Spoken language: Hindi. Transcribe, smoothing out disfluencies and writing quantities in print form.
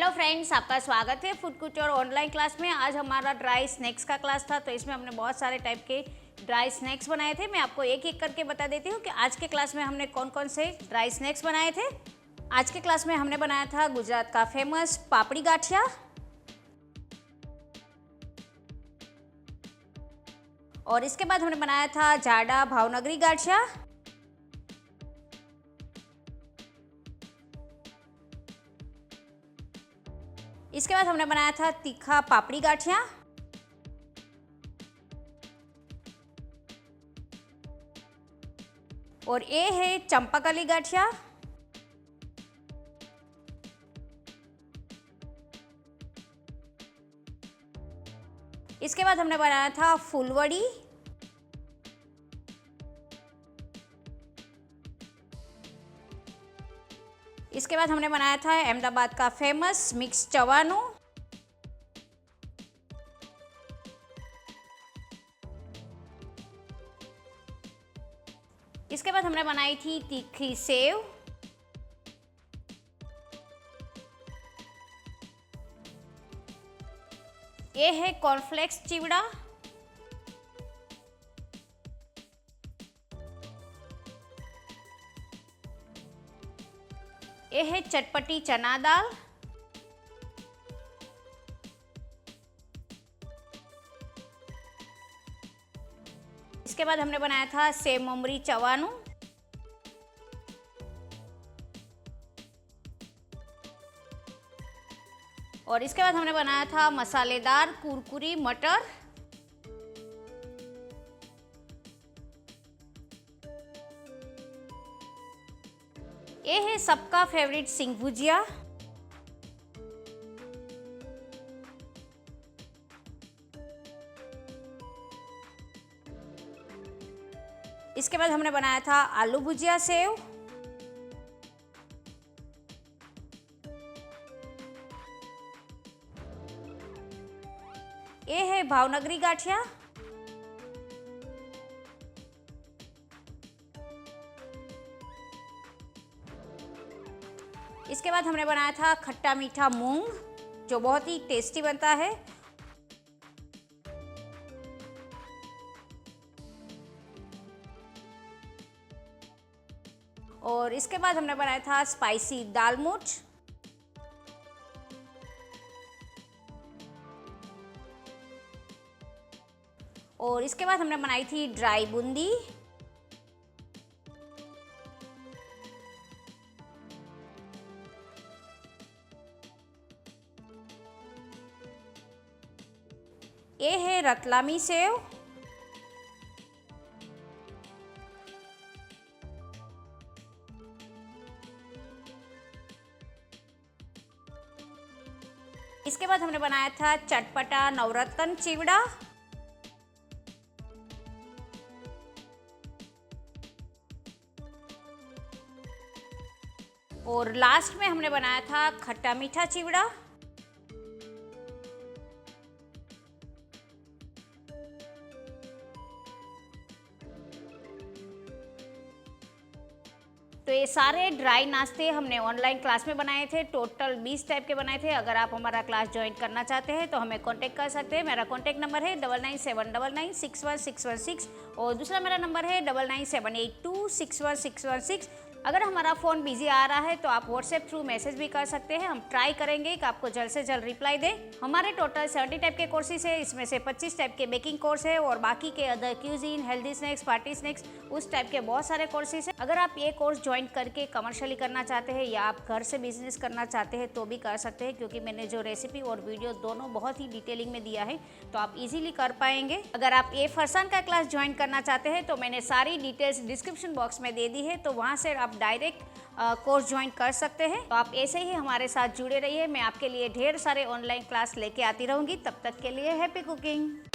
हेलो फ्रेंड्स, आपका स्वागत है फूड कुचर ऑनलाइन क्लास में। आज हमारा ड्राई स्नैक्स का क्लास था, तो इसमें हमने बहुत सारे टाइप के ड्राई स्नैक्स बनाए थे। मैं आपको एक एक करके बता देती हूँ कि आज के क्लास में हमने कौन कौन से ड्राई स्नैक्स बनाए थे। आज के क्लास में हमने बनाया था गुजरात का फेमस पापड़ी गाठिया, और इसके बाद हमने बनाया था जाडा भावनगरी गाठिया, इसके बाद हमने बनाया था तीखा पापड़ी गाठिया, और ये है चंपाकली गाठिया, इसके बाद हमने बनाया था फुलवड़ी, इसके बाद हमने बनाया था अहमदाबाद का फेमस मिक्स चवानू, इसके बाद हमने बनाई थी तीखी सेव, ये है कॉर्नफ्लेक्स चिवड़ा, ये है चटपटी चना दाल, इसके बाद हमने बनाया था सेव ममरी चवानु, और इसके बाद हमने बनाया था मसालेदार कुरकुरी मटर, ये है सबका फेवरेट सिंग भुजिया, इसके बाद हमने बनाया था आलू भुजिया सेव, ये है भावनगरी गाठिया, इसके बाद हमने बनाया था खट्टा मीठा मूंग, जो बहुत ही टेस्टी बनता है, और इसके बाद हमने बनाया था स्पाइसी दालमुठ, और इसके बाद हमने बनाई थी ड्राई बूंदी, ये है रतलामी सेव, इसके बाद हमने बनाया था चटपटा नवरत्न चिवड़ा, और लास्ट में हमने बनाया था खट्टा मीठा चिवड़ा। तो ये सारे ड्राई नाश्ते हमने ऑनलाइन क्लास में बनाए थे, टोटल 20 टाइप के बनाए थे। अगर आप हमारा क्लास ज्वाइन करना चाहते हैं तो हमें कांटेक्ट कर सकते हैं। मेरा कांटेक्ट नंबर है 9979961616, और दूसरा मेरा नंबर है 9978261616। अगर हमारा फ़ोन बिजी आ रहा है तो आप व्हाट्सएप थ्रू मैसेज भी कर सकते हैं। हम ट्राई करेंगे कि आपको जल्द से जल्द रिप्लाई दें। हमारे टोटल 70 टाइप के कोर्सेज है, इसमें से 25 टाइप के बेकिंग कोर्स है, और बाकी के other cuisine, healthy snacks, party snacks, उस टाइप के बहुत सारे कोर्सेज हैं। अगर आप ये कोर्स ज्वाइन करके कमर्शियली करना चाहते हैं या आप घर से बिजनेस करना चाहते हैं तो भी कर सकते हैं, क्योंकि मैंने जो रेसिपी और वीडियो दोनों बहुत ही डिटेलिंग में दिया है, तो आप इजीली कर पाएंगे। अगर आप ये फरसान का क्लास ज्वाइन करना चाहते हैं तो मैंने सारी डिटेल्स डिस्क्रिप्शन बॉक्स में दे दी है, तो वहाँ से आप डायरेक्ट कोर्स ज्वाइन कर सकते हैं। तो आप ऐसे ही हमारे साथ जुड़े रहिए, मैं आपके लिए ढेर सारे ऑनलाइन क्लास लेके आती रहूँगी। तब तक के लिए हैप्पी कुकिंग।